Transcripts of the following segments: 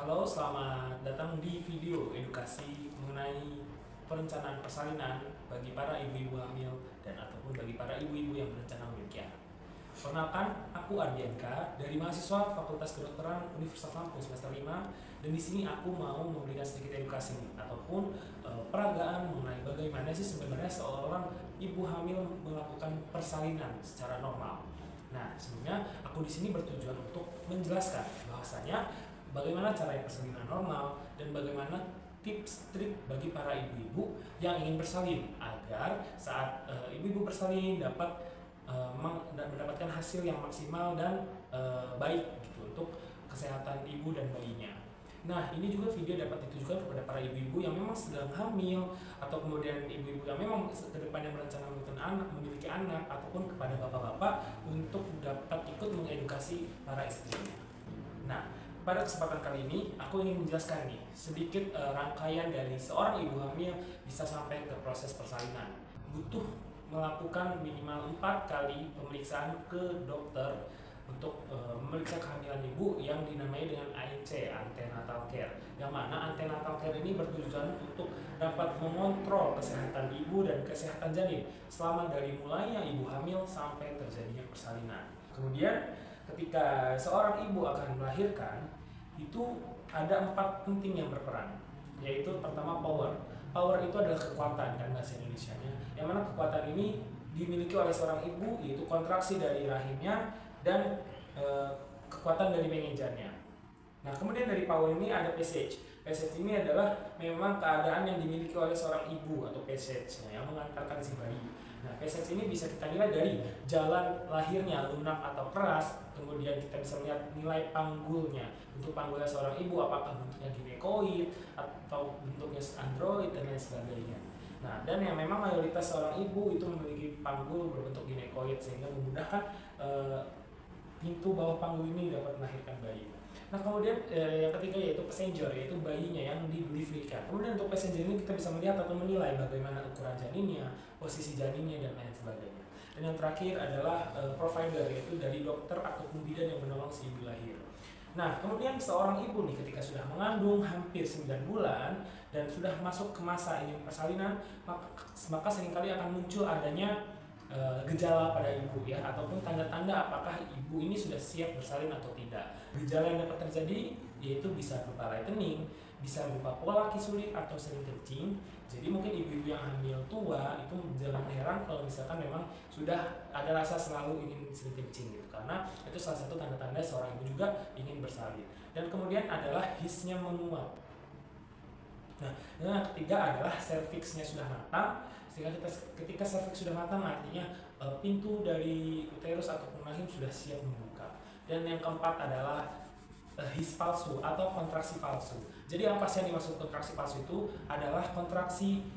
Halo, selamat datang di video edukasi mengenai perencanaan persalinan bagi para ibu-ibu hamil dan ataupun bagi para ibu-ibu yang berencana memiliki anak. Perkenalkan, aku Ardianka dari mahasiswa Fakultas Kedokteran Universitas Lampung semester 5, dan di sini aku mau memberikan sedikit edukasi ataupun peragaan mengenai bagaimana sih sebenarnya seorang ibu hamil melakukan persalinan secara normal. Nah, sebelumnya aku di sini bertujuan untuk menjelaskan bahwasanya bagaimana cara persalinan normal dan bagaimana tips trik bagi para ibu-ibu yang ingin bersalin agar saat ibu-ibu bersalin dapat mendapatkan hasil yang maksimal dan baik gitu untuk kesehatan ibu dan bayinya. Nah, ini juga video dapat ditujukan kepada para ibu-ibu yang memang sedang hamil atau kemudian ibu-ibu yang memang kedepannya berencana memiliki anak ataupun kepada bapak-bapak untuk dapat ikut mengedukasi para istrinya. Nah, pada kesempatan kali ini aku ingin menjelaskan nih sedikit rangkaian dari seorang ibu hamil bisa sampai ke proses persalinan. Butuh melakukan minimal 4 kali pemeriksaan ke dokter untuk memeriksa kehamilan ibu yang dinamai dengan ANC, antenatal care. Yang mana antenatal care ini bertujuan untuk dapat mengontrol kesehatan ibu dan kesehatan janin selama dari mulainya ibu hamil sampai terjadinya persalinan. Kemudian ketika seorang ibu akan melahirkan, itu ada 4 penting yang berperan, yaitu pertama power. Power itu adalah kekuatan kan bahasa Indonesianya, yang mana kekuatan ini dimiliki oleh seorang ibu, yaitu kontraksi dari rahimnya dan kekuatan dari mengejannya. Nah, kemudian dari power ini ada passage. Passage ini adalah memang keadaan yang dimiliki oleh seorang ibu atau passage yang mengantarkan si bayi. Nah, passage ini bisa kita nilai dari jalan lahirnya, lunak atau keras. Kemudian kita bisa melihat nilai panggulnya. Untuk panggulnya seorang ibu, apakah bentuknya ginekoid atau bentuknya android dan lain sebagainya. Nah, dan yang memang mayoritas seorang ibu itu memiliki panggul berbentuk ginekoid sehingga memudahkan pintu bawah panggul ini dapat melahirkan bayi. Nah, kemudian yang ketiga yaitu passenger, yaitu bayinya yang dideliverykan. Kemudian untuk passenger ini kita bisa melihat atau menilai bagaimana ukuran janinnya, posisi janinnya, dan lain sebagainya. Dan yang terakhir adalah provider, yaitu dari dokter ataupun bidan yang menolong si ibu lahir. Nah, kemudian seorang ibu nih ketika sudah mengandung hampir 9 bulan dan sudah masuk ke masa ingin persalinan, maka seringkali akan muncul adanya gejala pada ibu ya, ataupun tanda-tanda apakah ibu ini sudah siap bersalin atau tidak. Gejala yang dapat terjadi yaitu bisa berupa lightening, bisa berupa pola kaki sulit atau sering kencing. Jadi mungkin ibu-ibu yang hamil tua itu jangan heran kalau misalkan memang sudah ada rasa selalu ingin sering kencing gitu, karena itu salah satu tanda-tanda seorang ibu juga ingin bersalin. Dan kemudian adalah hisnya menguap. Nah, yang ketiga adalah serviksnya sudah matang. Sehingga ketika serviks sudah matang artinya pintu dari uterus ataupun rahim sudah siap membuka. Dan yang keempat adalah his palsu atau kontraksi palsu. Jadi apa sih yang dimaksud kontraksi palsu itu adalah kontraksi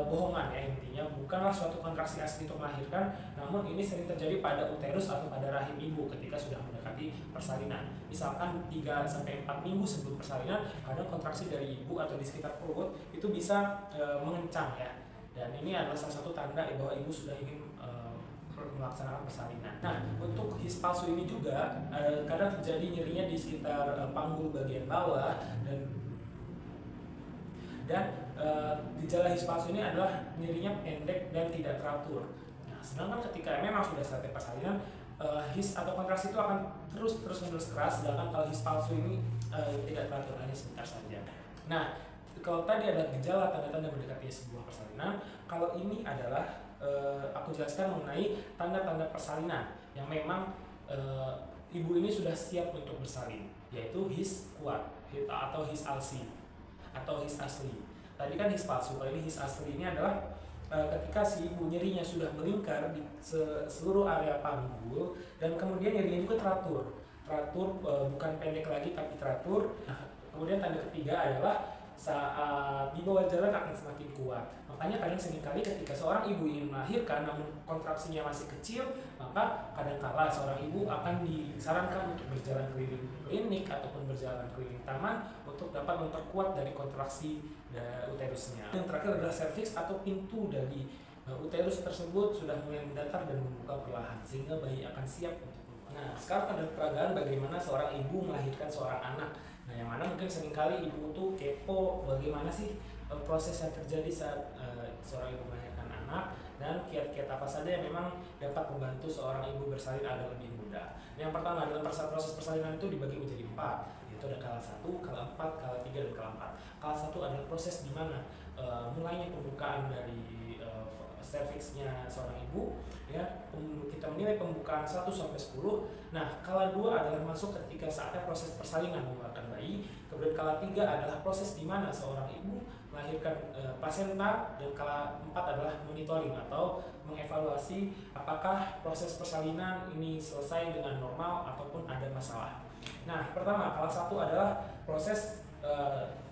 bohongan ya, intinya bukanlah suatu kontraksi asli untuk melahirkan, namun ini sering terjadi pada uterus atau pada rahim ibu ketika sudah mendekati persalinan. Misalkan 3-4 minggu sebelum persalinan, kadang kontraksi dari ibu atau di sekitar perut itu bisa mengencang ya. Dan ini adalah salah satu tanda bahwa ibu sudah ingin melaksanakan persalinan. Nah, untuk his palsu ini juga kadang terjadi nyerinya di sekitar panggul bagian bawah, dan gejala his palsu ini adalah nyerinya pendek dan tidak teratur. Nah, sedangkan ketika memang sudah saatnya persalinan, his atau kontraksi itu akan terus menerus keras, sedangkan kalau his palsu ini tidak teratur, hanya sebentar saja. Nah, kalau tadi adalah gejala tanda-tanda mendekati sebuah persalinan, kalau ini adalah aku jelaskan mengenai tanda-tanda persalinan yang memang ibu ini sudah siap untuk bersalin, yaitu his kuat atau his alsi atau his asli. Tadi kan his palsu, kalau ini his asli ini adalah ketika si ibu nyerinya sudah melingkar di seluruh area panggul dan kemudian nyerinya juga teratur, bukan pendek lagi tapi teratur. Nah, kemudian tanda ketiga adalah saat di bawah jalan akan semakin kuat. Makanya kadang seringkali ketika seorang ibu ingin melahirkan namun kontraksinya masih kecil, maka kadangkala seorang ibu akan disarankan untuk berjalan keliling klinik ataupun berjalan keliling taman untuk dapat memperkuat dari kontraksi uterusnya. Yang terakhir adalah serviks atau pintu dari uterus tersebut sudah mulai mendatar dan membuka perlahan sehingga bayi akan siap untuk keluar. Nah, sekarang ada peragaan bagaimana seorang ibu melahirkan seorang anak. Nah, yang mana mungkin seringkali ibu tuh kepo bagaimana sih proses yang terjadi saat seorang ibu melahirkan anak, dan kiat-kiat apa saja yang memang dapat membantu seorang ibu bersalin agar lebih mudah. Yang pertama, dalam proses persalinan itu dibagi menjadi 4, yaitu ada kala 1, kala 4, kala 3, dan kala 4. Kala 1 adalah proses di mana mulainya pembukaan dari serviksnya seorang ibu, ya. Kita menilai pembukaan 1 sampai 10. Nah, kala 2 adalah masuk ketika saatnya proses persalinan mengeluarkan bayi. Kemudian kala 3 adalah proses di mana seorang ibu melahirkan plasenta, dan kala 4 adalah monitoring atau mengevaluasi apakah proses persalinan ini selesai dengan normal ataupun ada masalah. Nah, pertama, kala 1 adalah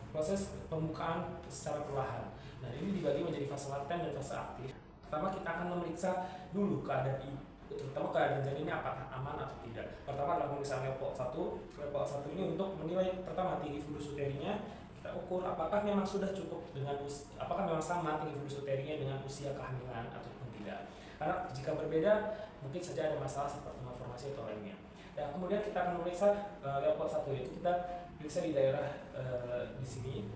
proses pembukaan secara perlahan. Nah, ini dibagi menjadi fase laten dan fase aktif. Pertama, kita akan memeriksa dulu keadaan ibu, terutama keadaan janinnya apakah aman atau tidak. Pertama adalah pemeriksaan Leopold 1. Leopold 1 ini untuk menilai pertama tinggi fundus uterinya. Kita ukur apakah memang sudah cukup dengan apakah memang sama tinggi fundus uterinya dengan usia kehamilan ataupun tidak. Karena jika berbeda, mungkin saja ada masalah seperti malformasi atau lainnya. Dan kemudian kita akan memeriksa Leopold 1, yaitu kita periksa di daerah di sini,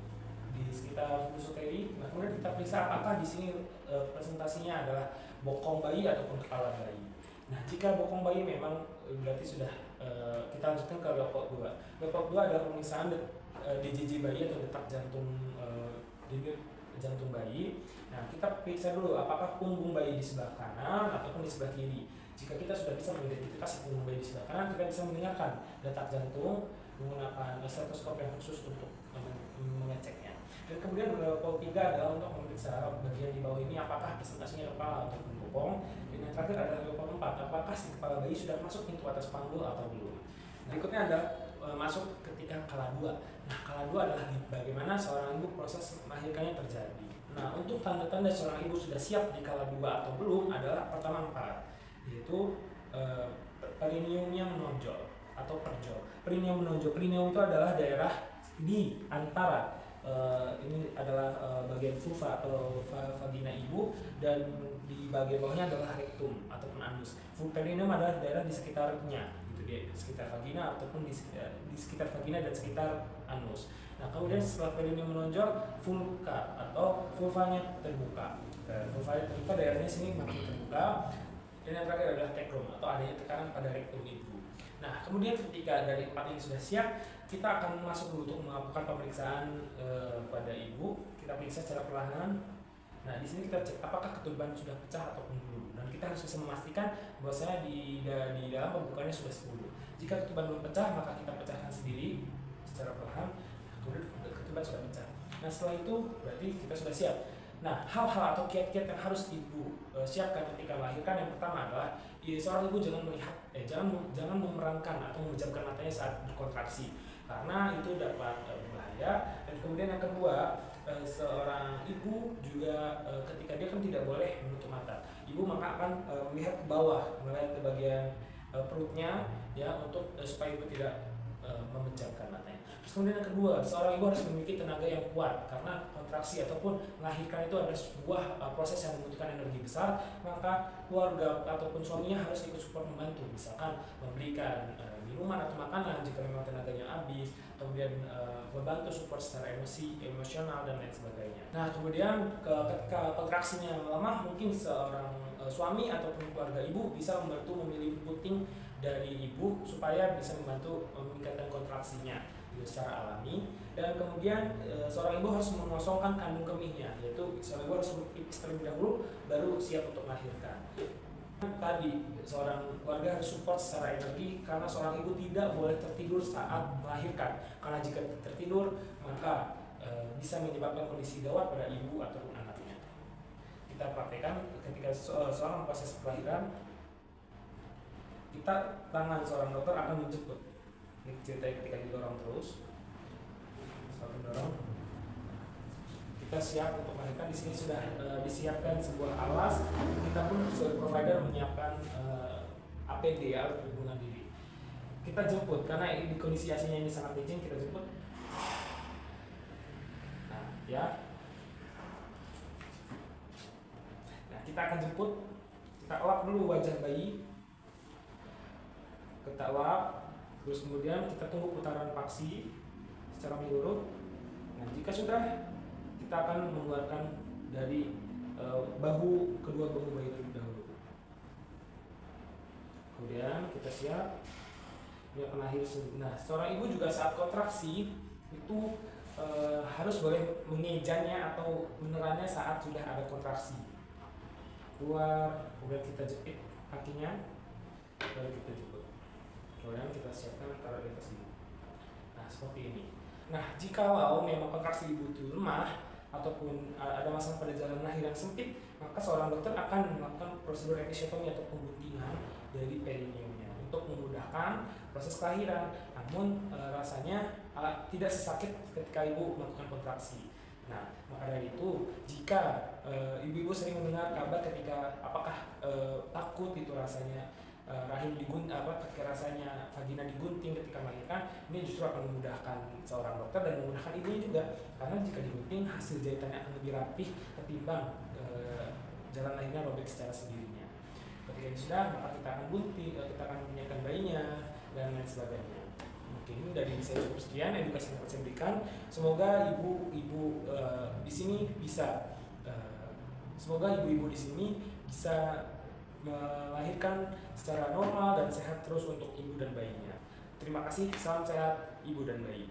di sekitar fundus uteri. Nah, kemudian kita periksa apakah di sini presentasinya adalah bokong bayi ataupun kepala bayi. Nah, jika bokong bayi memang berarti sudah kita lanjutkan ke Leopold 2. Leopold 2 adalah pemeriksaan DJJ bayi atau detak jantung jantung bayi. Nah, kita periksa dulu apakah punggung bayi di sebelah kanan ataupun di sebelah kiri. Jika kita sudah bisa mengidentifikasi punggung bayi di sebelah kanan, kita bisa mendengarkan detak jantung menggunakan stetoskop yang khusus untuk mengeceknya. Dan kemudian Leopold 3 adalah untuk memeriksa bagian di bawah ini apakah presentasinya kepala ataupun bokong. Dan yang terakhir adalah Leopold 4, apakah si kepala bayi sudah masuk pintu atas panggul atau belum. Berikutnya ada masuk ketika kala 2. Nah, kala 2 adalah bagaimana seorang ibu proses melahirkannya terjadi. Nah, untuk tanda-tanda seorang ibu sudah siap di kala 2 atau belum adalah pertama 4, yaitu perineumnya menonjol atau perjol. Perineum menonjol. Perineum itu adalah daerah di antara ini adalah bagian vulva atau vagina ibu, dan di bagian bawahnya adalah rektum ataupun anus. Perineum adalah daerah di sekitarnya, gitu, di sekitar vagina ataupun di sekitar vagina dan sekitar anus. Nah, kemudian setelah perineum menonjol, vulva atau vulvanya terbuka. Vulvanya terbuka, daerahnya sini makin terbuka. Dan yang terakhir adalah tekrum atau adanya tekanan pada rektum ibu. Nah, kemudian ketika dari 4 ini sudah siap, kita akan masuk dulu untuk melakukan pemeriksaan pada ibu. Kita periksa secara perlahan. Nah, di sini kita cek apakah ketuban sudah pecah ataupun belum. Dan kita harus bisa memastikan bahwasanya di dalam pembukaannya sudah 10. Jika ketuban belum pecah, maka kita pecahkan sendiri secara perlahan. Kemudian ketuban sudah pecah. Nah, setelah itu berarti kita sudah siap. Nah, hal-hal atau kiat-kiat yang harus ibu siapkan ketika melahirkan, yang pertama adalah seorang ibu jangan melihat, jangan memerankan atau memejamkan matanya saat berkontraksi, karena itu dapat berbahaya. Dan kemudian yang kedua, seorang ibu juga ketika dia kan tidak boleh menutup mata, ibu maka akan melihat ke bawah, melihat ke bagian perutnya, ya, untuk supaya ibu tidak memejamkan matanya. Terus kemudian yang kedua, seorang ibu harus memiliki tenaga yang kuat, karena kontraksi ataupun melahirkan itu adalah sebuah proses yang membutuhkan energi besar. Maka keluarga ataupun suaminya harus ikut support membantu, misalkan memberikan minuman atau makanan jika memang tenaganya habis, kemudian membantu support secara emosional dan lain sebagainya. Nah, kemudian ketika kontraksinya melemah, mungkin seorang suami ataupun keluarga ibu bisa membantu memilih puting dari ibu supaya bisa membantu meningkatkan kontraksinya secara alami. Dan kemudian seorang ibu harus mengosongkan kandung kemihnya, yaitu seorang ibu harus berpipis terlebih dahulu baru siap untuk melahirkan. Tadi seorang keluarga harus support secara energi, karena seorang ibu tidak boleh tertidur saat melahirkan, karena jika tertidur maka bisa menyebabkan kondisi gawat pada ibu ataupun anaknya. Kita praktekkan ketika seorang proses kelahiran, kita tangan seorang dokter akan menjemput. Ini ceritanya ketika didorong terus, selalu mendorong. Kita siap untuk melahirkan. Di sini sudah disiapkan sebuah alas. Kita pun sebagai provider menyiapkan APD, alat perlindungan diri. Kita jemput karena ini kondisi asinya ini sangat licin. Kita jemput. Nah, ya. Nah, kita akan jemput. Kita elap dulu wajah bayi. kita uap, terus kemudian kita tunggu putaran paksi secara menyeluruh. Nah, jika sudah, kita akan mengeluarkan dari kedua bahu bayi terlebih dahulu. Kemudian kita siap, dia akan lahir. Nah, seorang ibu juga saat kontraksi itu harus boleh mengejanya atau menelannya saat sudah ada kontraksi. Keluar, kemudian kita jepit kakinya, lalu kita jepit. Kemudian kita siapkan taruh di atas ibu. Nah, seperti ini. Nah, jikalau memang kontraksi ibu itu lemah ataupun ada masalah pada jalan lahir yang sempit, maka seorang dokter akan melakukan prosedur episiotomi atau pembuntingan dari perineumnya untuk memudahkan proses kelahiran. Namun rasanya tidak sesakit ketika ibu melakukan kontraksi. Nah, maka dari itu, jika ibu-ibu sering mendengar kabar ketika apakah takut itu rasanya rahim ketika rasanya vagina digunting ketika melahirkan, ini justru akan memudahkan seorang dokter dan memudahkan ibunya juga, karena jika digunting hasil jahitannya akan lebih rapih ketimbang jalan lahirnya robek secara sendirinya. Ketika ini sudah, maka kita akan gunting, kita akan menyiapkan bayinya dan lain sebagainya. Mungkin dari saya cukup sekian edukasi yang dapat saya berikan. Semoga ibu-ibu di sini bisa bisa melahirkan secara normal dan sehat terus untuk ibu dan bayinya. Terima kasih, salam sehat ibu dan bayi.